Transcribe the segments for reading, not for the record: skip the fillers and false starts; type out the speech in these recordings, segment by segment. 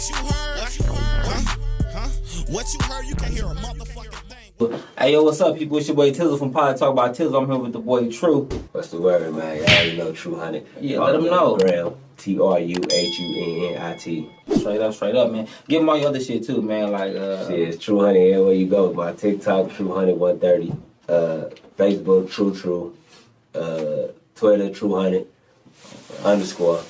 What you heard? Huh? What you heard? You can't hear a motherfucking thing. Hey, yo, what's up, people? It's your boy Tizzle from Talk By Tizzle. I'm here with the boy Tru. What's the word, man? Y'all already know Tru Hunnit. Yeah, let them know. TruHunnit. Straight up, man. Give them all your other shit, too, man. Like, shit, it's Tru Hunnit everywhere you go. My TikTok, Tru Hunnit 130. Facebook, Tru. Twitter, Tru Hunnit _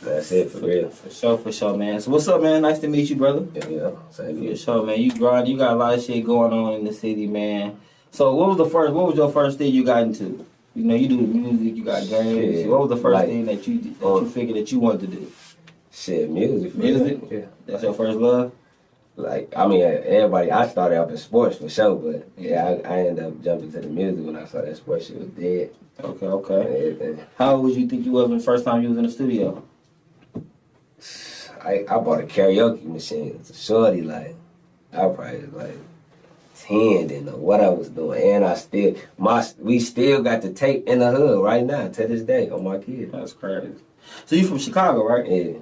That's it, for real. For sure, man. So what's up, man? Nice to meet you, brother. Yeah. Same here. For sure, man. You grind. You got a lot of shit going on in the city, man. So what was your first thing you got into? You know, you do music, you got games. Shit. What was the first thing that you figured that you wanted to do? Shit, music. Music? Yeah. That's your first love? Like, I mean, everybody, I started off in sports for sure, but yeah, I ended up jumping to the music when I saw that sports shit was dead. Okay. How old would you think you was when the first time you was in the studio? I bought a karaoke machine. It's a shorty, like, I probably was like 10, didn't know what I was doing. And we still got the tape in the hood right now, to this day, on my kids. That's crazy. So you from Chicago, right? Yeah.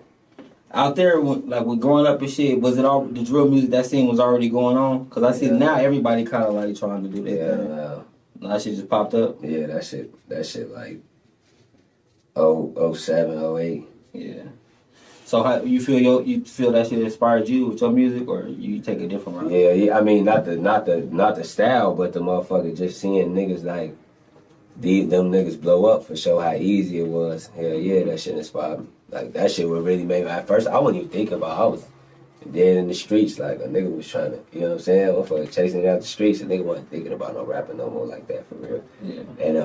Out there, with growing up and shit, was it all, the drill music, that scene was already going on? Because I see now everybody kind of like trying to do that. Yeah, that shit just popped up? Yeah, that shit like 07, 08. Yeah. So how you feel that shit inspired you with your music, or you take a different route? Yeah. I mean, not the style, but the motherfucker just seeing niggas like them niggas blow up for sure how easy it was. Hell yeah, that shit inspired me. Like that shit would really make me. At first, I wasn't even thinking about. I was dead in the streets, like a nigga was trying to, you know what I'm saying? Motherfucker chasing it out the streets, and nigga wasn't thinking about no rapping no more like that for real. Yeah. And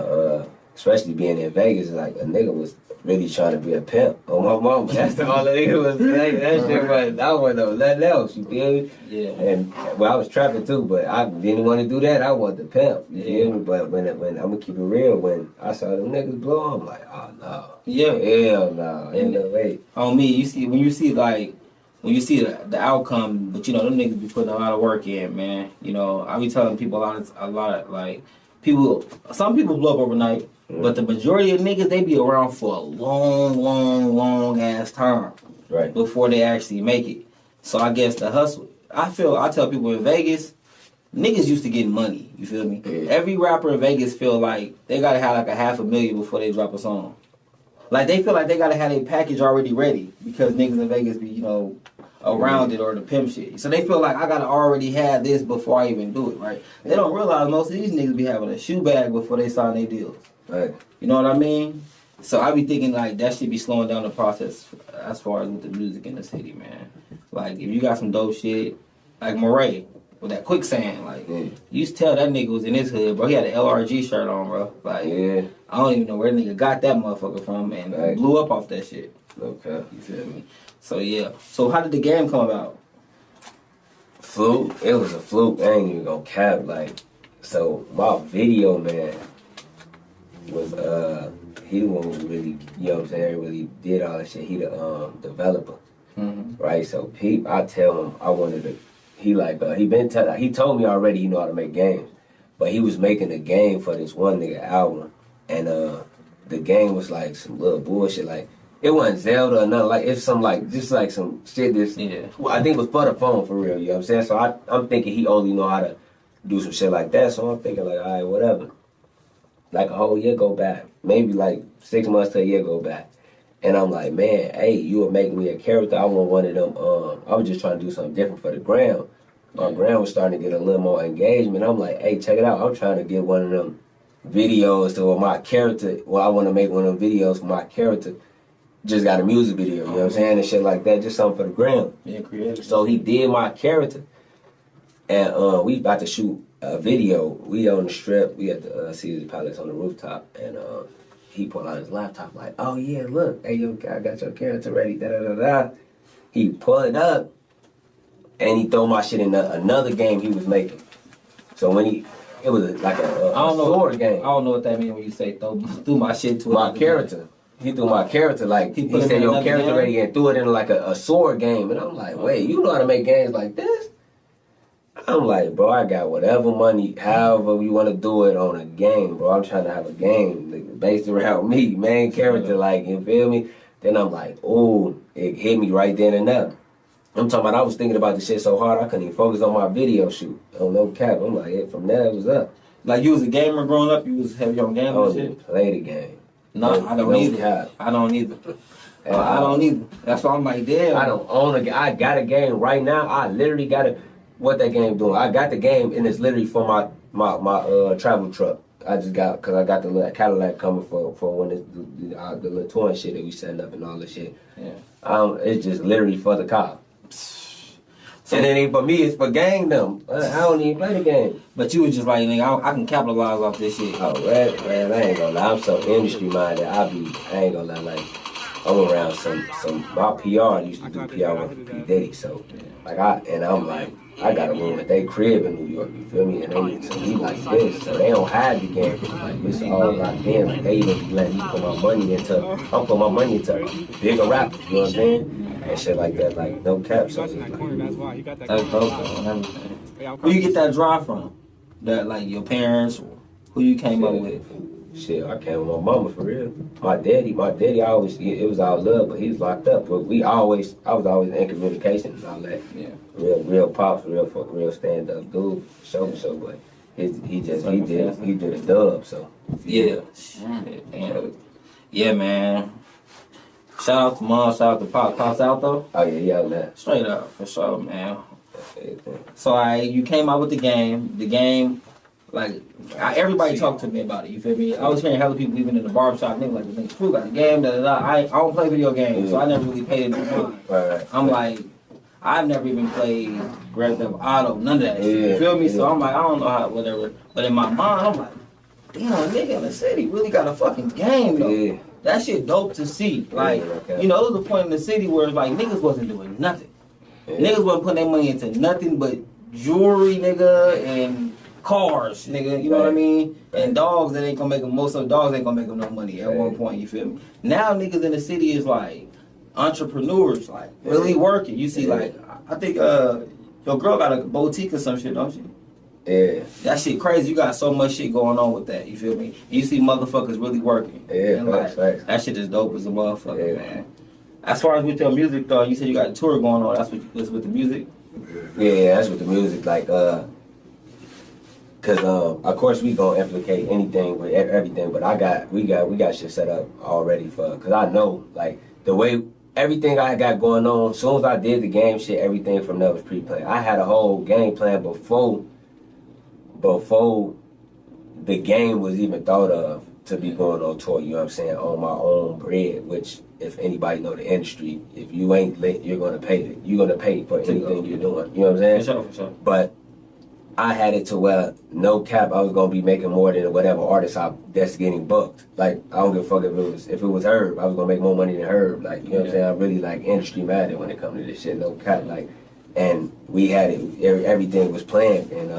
especially being in Vegas, like a nigga was really trying to be a pimp on my mama. That's all the nigga was saying. That shit was, I wasn't know nothing else, you feel me? Yeah. And well, I was trapping too, but I didn't want to do that. I wanted to pimp, you feel me? But when I'm gonna keep it real, when I saw them niggas blow, I'm like, oh no. Yeah. Hell no. Ain't no way. On me, when you see the outcome, but you know, them niggas be putting a lot of work in, man. You know, I be telling people a lot like, some people blow up overnight, but the majority of niggas, they be around for a long ass time, right, before they actually make it. So I guess the hustle, I tell people in Vegas, niggas used to get money, you feel me? Yeah. Every rapper in Vegas feel like they gotta have like $500,000 before they drop a song. Like they feel like they gotta have a package already ready, because niggas in Vegas be, you know, around it or the pimp shit. So they feel like I gotta already have this before I even do it, right? They don't realize most of these niggas be having a shoe bag before they sign their deals. Right. You know what I mean? So I be thinking like that should be slowing down the process as far as with the music in the city, man. Like if you got some dope shit, like Murray with that quicksand, like you used to tell that nigga was in his hood, bro. He had an LRG shirt on, bro. Like I don't even know where the nigga got that motherfucker from, and blew up off that shit. Okay. You feel me? So yeah. So how did the game come about? Fluke. It was a fluke. I ain't even gonna cap. Like, so my video man was he the one who really, you know what I'm saying, really did all that shit. He the developer, right? So I tell him I wanted to. He told me already he know how to make games, but he was making a game for this one nigga album, and the game was like some little bullshit, like it wasn't Zelda or nothing, like it's just like some shit that's I think it was for the phone for real, you know what I'm saying? So I'm thinking he only know how to do some shit like that, so I'm thinking like, alright, whatever. Like a whole year go by, maybe like 6 months to a year go by. And I'm like, man, hey, you were making me a character. I want one of them. I was just trying to do something different for the gram. My gram was starting to get a little more engagement. I'm like, hey, check it out. I'm trying to get one of them videos to my character. Well, I want to make one of them videos for my character. Just got a music video, you know what I'm saying? And shit like that. Just something for the gram. Yeah, creative. So he did my character. And we about to shoot a video. We on the strip. We at the Caesar Palace on the rooftop. And he pulled out his laptop like, oh yeah, look, hey, yo, I got your character ready, da-da-da-da. He pulled it up, and he threw my shit in another game he was making. So when it was like a sword game. I don't know what that means when you say threw my shit to my character. Game. He threw my character, like, he said your character game? Ready, and threw it in like a sword game. And I'm like, wait, you know how to make games like this? I'm like, bro, I got whatever money, however you want to do it on a game, bro. I'm trying to have a game based around me, main character, like, you feel me? Then I'm like, oh, it hit me right then and there. I'm talking about I was thinking about the shit so hard I couldn't even focus on my video shoot. Oh no cap. I'm like, yeah, from there it was up. Like you was a gamer growing up, you was heavy on I gaming don't and shit? even play the game. No, I don't no either. cap. I don't either. I don't either. That's why I'm like, damn. I don't own a game. I got a game right now. I literally got it. What that game doing? I got the game and it's literally for my travel truck. I just got, cause I got the little Cadillac coming for when it's the little touring shit that we setting up and all this shit. Yeah. It's just literally for the car. So, and it ain't for me, it's for gang them. I don't even play the game. But you was just like, nigga, I can capitalize off this shit. Oh, man, I ain't gonna lie. I'm so industry minded. I ain't gonna lie, like, I'm around my PR used to do PR work for P. Diddy, so, like, I'm like, I got a room at they crib in New York, you feel me? And so we like this, so they don't hide the game. Like, it's all locked in. Like, they even be letting me put my money into, I'm putting my money into bigger rappers, you know what I'm saying? And shit like that, like, no cap. So it's like, That's dope, though, and everything. Where you get that drive from? That, like, your parents, or who you came up with? Shit, I came with my mama for real. My daddy, always, it was all love, but he was locked up. But I was always in communication and all that. Yeah. Real pops, real stand up dude. So, but he did a dub. So Yeah. Yeah, man. Shout out to mom, shout out to pop. Pops out though? Oh yeah, man. Straight up, for sure, man. So you came out with the game. The game, like, everybody talked to me about it, you feel me? I was hearing hella people even in the barbershop, nigga like, the nigga Tru got the game, da-da-da. I don't play video games, so I never really paid attention. Right. I'm like, I've never even played Grand Theft Auto, none of that shit, you feel me? So I'm like, I don't know how, whatever. But in my mind, I'm like, damn, a nigga in the city really got a fucking game, though. Yeah. That shit dope to see. Like, you know, there was a point in the city where it's like niggas wasn't doing nothing. Yeah. Niggas wasn't putting their money into nothing but jewelry, nigga, and cars, nigga. You know what I mean? And dogs that ain't gonna make them. Most of the dogs ain't gonna make them no money at one point. You feel me? Now niggas in the city is like entrepreneurs, like really working. You see, like I think your girl got a boutique or some shit, don't she? Yeah. That shit crazy. You got so much shit going on with that. You feel me? You see motherfuckers really working. Yeah, and like, facts. that shit is dope as a motherfucker, man. As far as with your music, though, you said you got a tour going on. That's with the music. Yeah, that's with the music. Like, cause of course we gonna implicate anything with everything, but we got shit set up already cause I know like the way everything I got going on. As soon as I did the game shit, everything from there was pre-planned. I had a whole game plan before the game was even thought of to be going on tour, you know what I'm saying, on my own bread, which if anybody know the industry, if you ain't lit, you're gonna pay for anything you're doing. You know what I'm saying? For sure. But I had it to where no cap, I was gonna be making more than whatever artist that's getting booked. Like I don't give a fuck if it was Herb, I was gonna make more money than Herb. Like, you know what I'm saying? I'm really like industry minded when it comes to this shit, no cap. Like, and we had it, everything was planned, and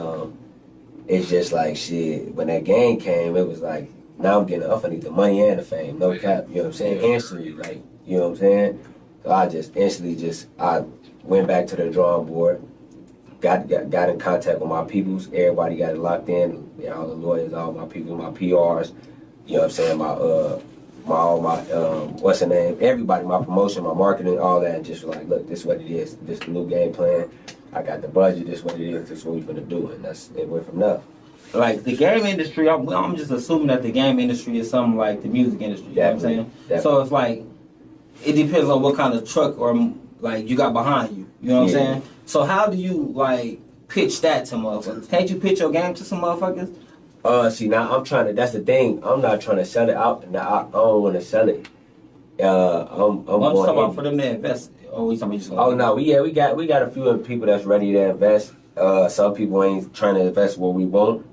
it's just like shit. When that game came, it was like, now I'm getting up. I need the money and the fame, no cap. You know what I'm saying? Instantly, like, you know what I'm saying? So I just instantly I went back to the drawing board, got in contact with my peoples. Everybody got it locked in. You know, all the lawyers, all my people, my PRs. You know what I'm saying? My what's the name? Everybody, my promotion, my marketing, all that. And just like, look, this is what it is. This is the new game plan. I got the budget. This is what it is. This is what we're gonna do, and it went from there. Like the game industry, I'm just assuming that the game industry is something like the music industry. You know what I'm saying? Definitely. So it's like, it depends on what kind of truck or like you got behind you. You know what I'm saying? So how do you like pitch that to motherfuckers? Can't you pitch your game to some motherfuckers? See, now that's the thing. I'm not trying to sell it out. Now I don't want to sell it. I'm talking about for them to invest. Or we talking just no, we got a few people that's ready to invest. Some people ain't trying to invest what we want.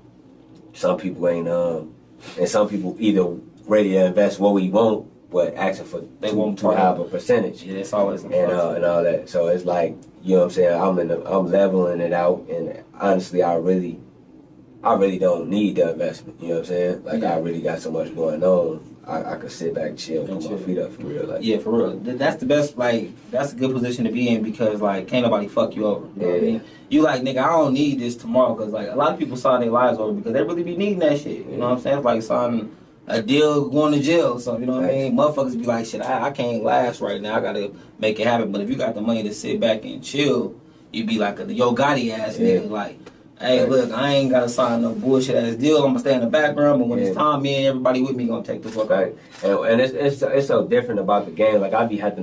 Some people ain't and some people either ready to invest what we want, but asking for to have a percentage. Yeah, it's always and all that. So it's like, you know what I'm saying, I'm leveling it out, and honestly I really don't need the investment. You know what I'm saying? Like, I really got so much going on. I could sit back, chill, put my feet up for real. Like, yeah, for real. That's the best. Like, that's a good position to be in because like can't nobody fuck you over. You know what I mean? You like, nigga, I don't need this tomorrow because like a lot of people sign their lives over because they really be needing that shit. You know what I'm saying? It's like signing a deal going to jail or something. You know what I mean? Motherfuckers be like, shit, I can't last right now. I gotta make it happen. But if you got the money to sit back and chill, you be like a Yo Gotti ass nigga. Like, hey, look, I ain't gotta sign no bullshit ass deal. I'm gonna stay in the background, but when it's time, me and everybody with me gonna take the fuck out. And it's so different about the game. Like I be having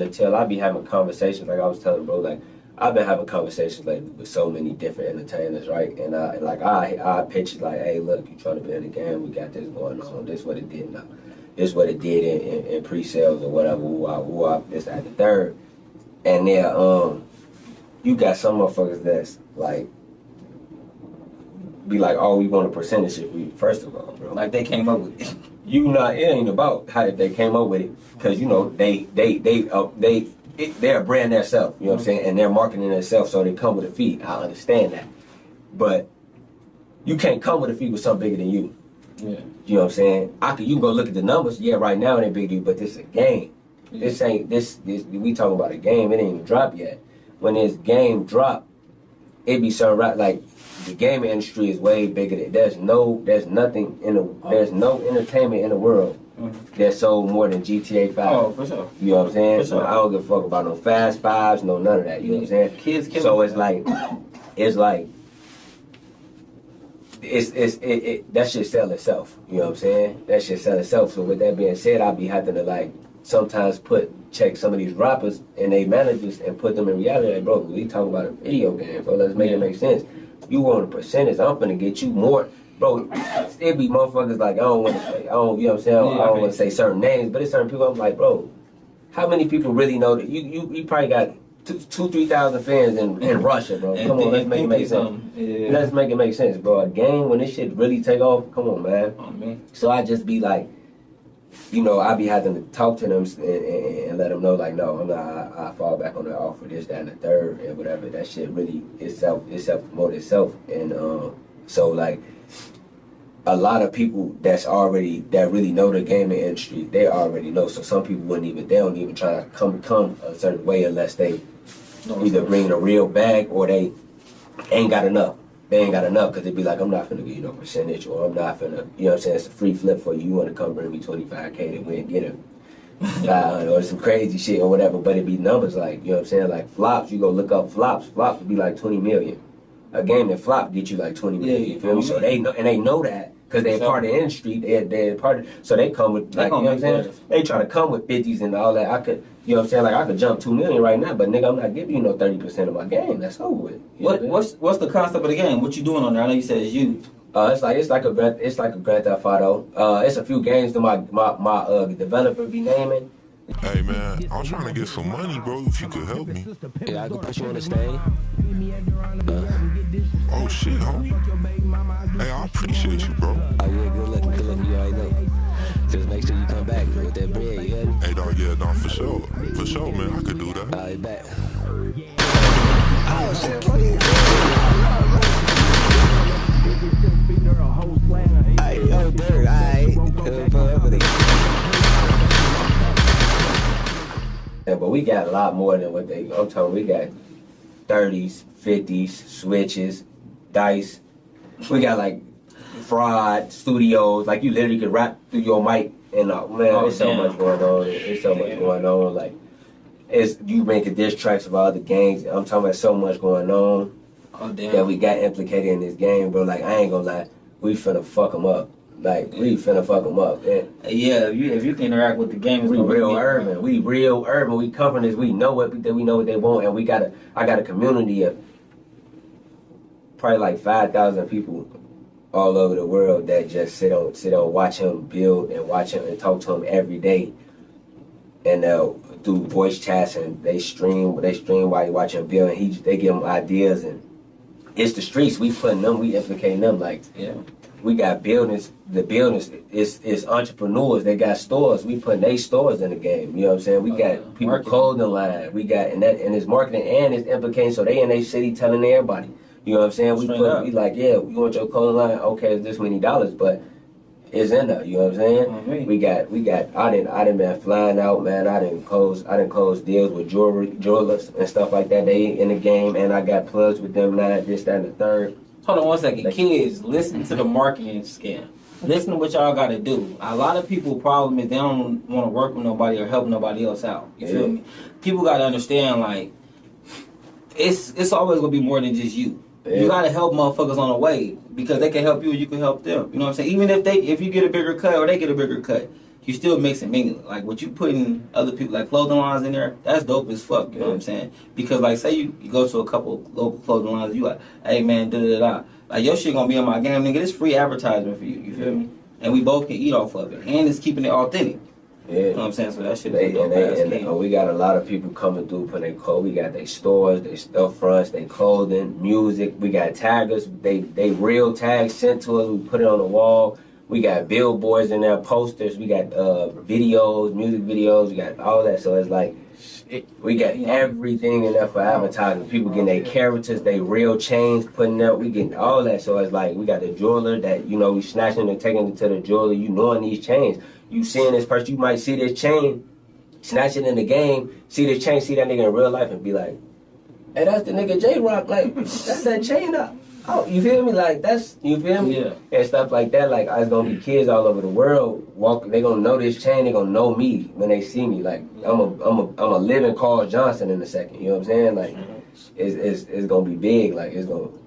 conversations. Like I was telling bro, like I've been having conversations lately with so many different entertainers, right? And I pitch it like, hey, look, you trying to be in the game? We got this going on. This what it did now. This what it did in pre-sales or whatever. This at the third, and then you got some motherfuckers that's like. Be like, oh, we want a percentage if we, first of all, bro. Like they came up with it. It ain't about how they came up with it, because you know they're a brand themselves, you know what I'm saying, and they're marketing themselves, so they come with a fee. I understand that, but you can't come with a fee with something bigger than you. Yeah. You know what I'm saying? You can go look at the numbers. Yeah, right now it ain't big to you, but this is a game. Yeah. This ain't this. We talking about a game. It ain't even dropped yet. When this game drop, it be so right like. The gaming industry is way bigger than there's no entertainment in the world that sold more than GTA 5. Oh, for sure. You know what I'm saying? For So sure. I don't give a fuck about no Fast Fives, no none of that. You know what I'm saying? Kids killing. So it's like that shit sell itself. You know what I'm saying? That shit sell itself. So with that being said, I be having to like sometimes check some of these rappers and they managers and put them in reality. Like, bro, we talking about a video game, bro. Let's make it make sense. You want a percentage, I'm finna get you more. Bro, it be motherfuckers like, you know what I'm saying? I don't want to say certain names, but it's certain people I'm like, bro, how many people really know that? You probably got 2,000-3,000 fans in Russia, bro. Come on, let's make it make sense. Yeah. Let's make it make sense, bro. A game, when this shit really take off, come on, man. Oh, man. So I just be like, you know, I be having to talk to them and let them know, like, no, I'm not. I fall back on the offer, this, that, and the third, and whatever. That shit really self promote itself, and so like a lot of people that really know the gaming industry, they already know. So some people they don't even try to come a certain way unless they either bring a real bag or they ain't got enough. They ain't got enough because they be like, I'm not finna give you no percentage, or I'm not finna, you know what I'm saying, it's a free flip for you. You want to come bring me 25K to win, get him 500 or some crazy shit or whatever, but it be numbers like, you know what I'm saying, like flops, you go look up flops would be like 20 million. A game that flop get you like 20 million, you feel me? So they know that because they're part of the industry, they're part of, so they come with, like, you know what I'm saying, they try to come with 50s and all that. You know what I'm saying? Like, I could jump 2 million right now, but nigga, I'm not giving you no 30% of my game. That's over with. What's the concept of the game? What you doing on there? I know you said it's you. It's like a Grand Theft Auto. It's a few games that my developer be naming. Hey man, I'm trying to get some money, bro. If you could help me. Yeah, I could put you on the stage. Oh shit, huh? Hey, I appreciate you, bro. Oh yeah, good looking, you already know. Just make sure you come back with that bread, you heard me? Hey dog, yeah, no, for sure, man. I could do that. All right, back. Hey, yo, Dirk, alright. Yeah, but we got a lot more than what I'm talking. We got 30s, 50s, switches, dice. We got like fraud studios. Like you literally could rap through your mic, and man, there's so much going on. There's so much going on. Like you making diss tracks about other gangs. I'm talking about so much going on that we got implicated in this game, bro. Like I ain't gonna lie, we finna fuck them up. Like we finna fuck them up. Man. Yeah, if you can interact with the game, we real urban. We real urban. We covering this. We know what they want, and I got a community of probably like 5,000 people all over the world that just sit on, watch him build and watch him and talk to him every day, and through voice chats, and they stream while you watch him build, and they give him ideas, and it's the streets. We implicating them. Like we got buildings. The buildings is entrepreneurs. They got stores. We putting their stores in the game. You know what I'm saying? We got people clothing line. We got and it's marketing and it's implicating. So they in their city telling everybody. You know what I'm saying? We like, yeah, we want your clothing line. Okay, it's this many dollars, but it's in there. You know what I'm saying? Mm-hmm. We got. I didn't been flying out, man. I didn't close deals with jewelers and stuff like that. They in the game, and I got plugs with them now. This, that, and the third. Hold on one second. Kids, listen to the marketing scam. listen to what y'all got to do. A lot of people problem is they don't want to work with nobody or help nobody else out. You feel me? People got to understand, like, it's always going to be more than just you. You got to help motherfuckers on the way because they can help you and you can help them. You know what I'm saying? Even if you get a bigger cut or they get a bigger cut, you still mix and mingle. Like, what you putting other people, like clothing lines in there, that's dope as fuck. You know what I'm saying? Because, like, say you go to a couple local clothing lines, you like, hey, man, da-da-da. Like, your shit gonna be on my game, nigga. It's free advertisement for you. You feel me? And we both can eat off of it. And it's keeping it authentic. Yeah. You know what I'm saying? So that shit is dope ass game. We got a lot of people coming through putting their clothes. We got their stores, their stuff fronts, their clothing, music. We got taggers. They real tags sent to us. We put it on the wall. We got billboards in there, posters. We got videos, music videos. We got all that. So it's like we got everything in there for advertising. People getting their characters, they real chains putting up. We getting all that. So it's like we got the jeweler that, you know, we snatching and taking it to the jeweler. You knowing these chains. You seeing this person, you might see this chain, snatch it in the game, see this chain, see that nigga in real life and be like, hey, that's the nigga J-Rock. Like, that's that chain up. Oh, you feel me? Like, that's, you feel me? Yeah. And stuff like that. Like, there's gonna be kids all over the world walking. They gonna know this chain. They gonna know me when they see me. Like, I'm a living Carl Johnson in a second. You know what I'm saying? Like, it's gonna be big. Like,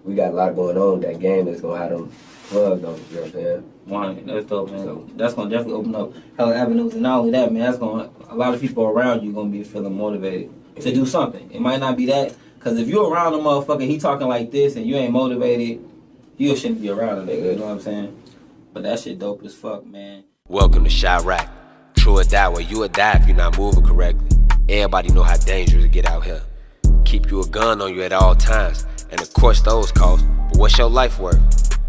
we got a lot going on. That game is gonna have them plugged on. You know what I'm saying? One, that's dope, man. So, that's gonna definitely open up hella avenues. And not only that, man, a lot of people around you gonna be feeling motivated to do something. It might not be that. Cause if you're around a motherfucker, he talking like this, and you ain't motivated, you shouldn't be around a nigga. You know what I'm saying? But that shit dope as fuck, man. Welcome to Chirac, Tru Or Die, where you will die if you're not moving correctly. Everybody know how dangerous it get out here. Keep you a gun on you at all times, and of course those cost. But what's your life worth?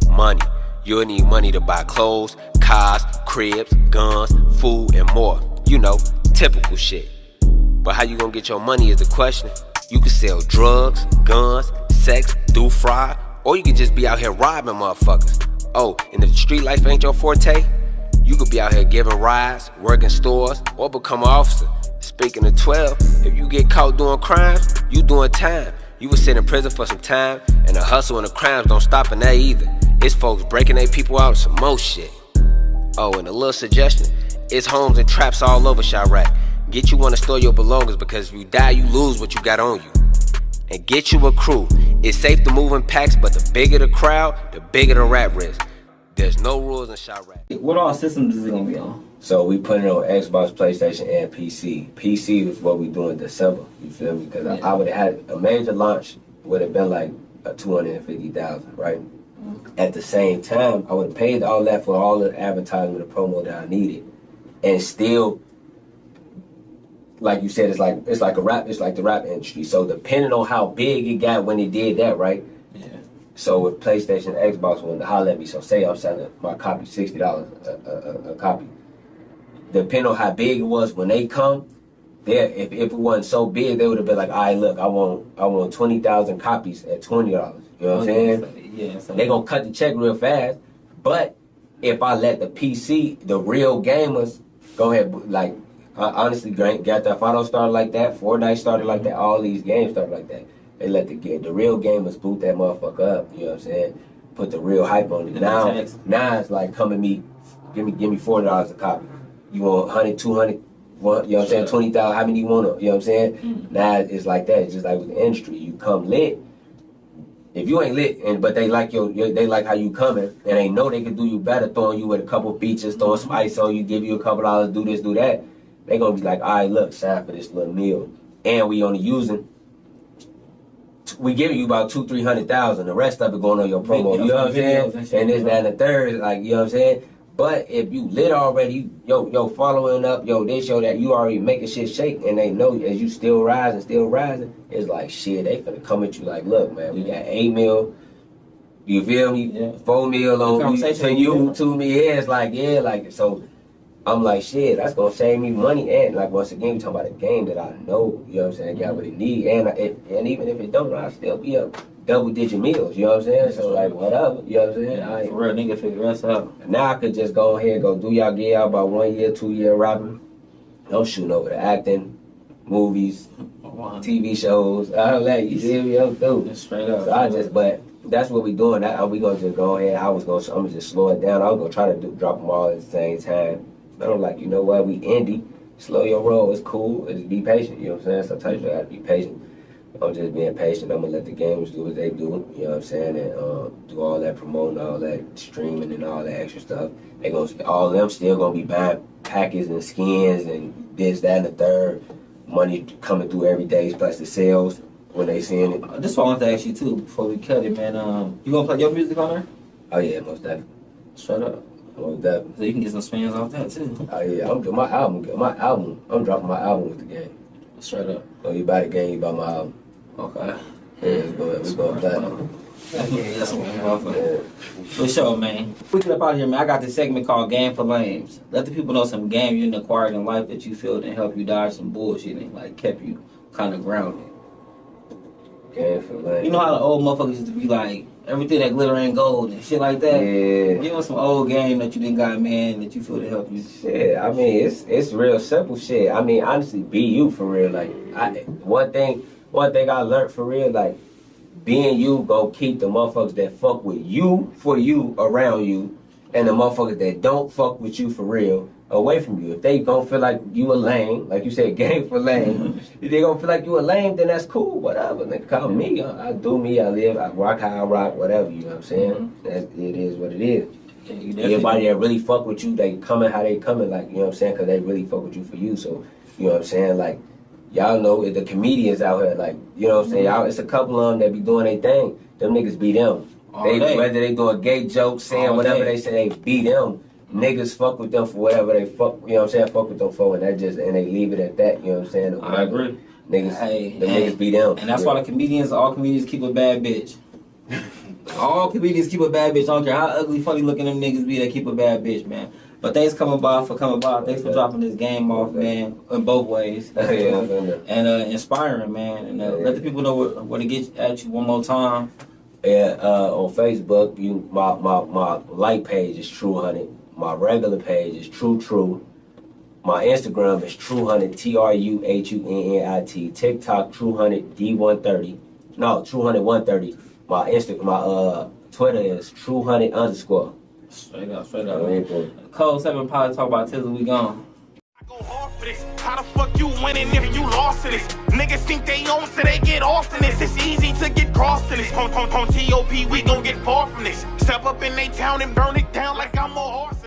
Money. You'll need money to buy clothes, cars, cribs, guns, food, and more. You know, typical shit. But how you gonna get your money is the question. You can sell drugs, guns, sex, do fraud, or you can just be out here robbing motherfuckers. Oh, and if the street life ain't your forte, you could be out here giving rides, working stores, or become an officer. Speaking of 12, if you get caught doing crimes, you doing time. You will sit in prison for some time, and the hustle and the crimes don't stop in that either. It's folks breaking their people out some more shit. Oh, and a little suggestion, it's homes and traps all over Chirac. Get you one to store your belongings because if you die, you lose what you got on you. And get you a crew. It's safe to move in packs, but the bigger the crowd, the bigger the rap risk. There's no rules in Chirac. What all systems is it gonna be on? So we put it on Xbox, PlayStation, and PC. PC is what we do in December. You feel me? Because I would have had a major launch would have been like a 250,000, right? At the same time, I would have paid all that for all the advertisement and promo that I needed, and still. Like you said, it's like the rap industry. So depending on how big it got when it did that, right? Yeah. So with PlayStation, Xbox wanted to holler at me. So say I'm selling my copy $60 a copy. Depending on how big it was when they come, if it wasn't so big, they would have been like, all right, look, I want 20,000 copies at $20. You know what I'm saying? Yeah. So they gonna cut the check real fast. But if I let the PC, the real gamers, go ahead, like. Honestly, Grand Theft Auto started like that. Fortnite started like that. All these games started like that. They let the real gamers boot that motherfucker up. You know what I'm saying? Put the real hype on it. Now it's like, come at me, give me $40 a copy. You want 100, 200, you know what I'm saying? 20,000. How many you want? You know what I'm saying? Now it's like that. It's just like with the industry. You come lit. If you ain't lit, but they like they like how you coming, and they know they can do you better, throwing you with a couple features, throwing some ice on you, give you a couple dollars, do this, do that. They gonna be like, all right, look, sign for this little meal, and we only using. We giving you about 200,000-300,000. The rest of it going on your promo. You know what I'm saying? And this, that, and the third, like, you know what I'm saying? But if you lit already, yo, following up, this, that, you already making shit shake, and they know as you still rising, it's like, shit, they finna come at you like, look, man, we got 8 mil. You feel me? Yeah. 4 mil on me, to you, to me. Yeah, it's like, so. I'm like, shit, that's gonna save me money, and like once again, we talking about a game that I know, you know what I'm saying, got what it need, and even if it don't, I'll still be up double-digit meals, you know what I'm saying? So like, whatever, you know what I'm saying? Yeah, for real, nigga, figure us out. Now I could just go ahead and go do y'all, get y'all about 1 year, 2 year rapping. I'm shooting over the acting, movies, TV shows, all that. You see me? I'm through. Straight up. So but that's what we doing. We gonna just go ahead. I'm gonna just slow it down. I was gonna try to drop them all at the same time. But I'm like, you know what? We indie. Slow your roll. It's cool. Just be patient. You know what I'm saying? Sometimes you gotta be patient. I'm just being patient. I'm gonna let the games do what they do. You know what I'm saying? And do all that promoting, all that streaming, and all that extra stuff. All of them still gonna be buying packets and skins and this, that, and the third. Money coming through every day, plus the sales when they seeing it. This is what I want to ask you too before we cut it, man. You gonna play your music on there? Oh yeah, most definitely. Straight up. Most definitely. So you can get some spins off that too. Oh yeah, I'm doing my album. I'm dropping my album with the game. Straight up. Oh, you buy the game, you buy my album. Okay. Yeah, we go platinum. Yeah, that's what I'm motherfucker. For sure, man. We get up out of here, man. I got this segment called Game for Lames. Let the people know some game you acquired in life that you feel didn't help you dodge some bullshit and like kept you kind of grounded. Game for lames. You know how the old motherfuckers used to be like, everything that glitter ain't gold and shit like that? Yeah. Give us some old game that you didn't got, man, that you feel to help you. Shit, I mean, it's real simple shit. I mean, honestly, be you for real. Like, one thing I learned for real, like, being you gon' keep the motherfuckers that fuck with you for you around you, and the motherfuckers that don't fuck with you for real away from you. If they gon' feel like you a lame, like you said, game for lame, if they gon' feel like you a lame, then that's cool, whatever. Nigga, call me. I do me, I live, I rock how I rock, whatever, you know what I'm saying? It is what it is. Yeah, everybody that really fuck with you, they coming how they coming, like, you know what I'm saying? Because they really fuck with you for you, so, you know what I'm saying? Like, y'all know the comedians out here, like, you know what I'm saying? Y'all, it's a couple of them that be doing their thing. Them niggas be them. Whether they do a gay joke, saying whatever they say, they be them. Niggas fuck with them for whatever they fuck, you know what I'm saying? Fuck with them for, and they leave it at that, you know what I'm saying? I agree. Niggas be them. And that's why all comedians keep a bad bitch. All comedians keep a bad bitch. I don't care how ugly, funny looking them niggas be, they keep a bad bitch, man. But thanks for coming by. Thanks for dropping this game off, man, in both ways. And inspiring, man. And let the people know where to get at you one more time. Yeah, on Facebook, my like page is Tru Hunnit. My regular page is Tru. My Instagram is Tru Hunnit, TruHunnit. TikTok, Tru Hunnit D130. No, Tru Hunnit 130. My Twitter is Tru Hunnit _. Straight up. Code 7 Pilot Talk By Tizzle, we gone. I go hard for this. How the fuck you winning if you lost to this? Niggas think they own, so they get off in this. It's easy to get crossed in this. On TOP, we gon' get far from this. Step up in they town and burn it down like I'm a horse.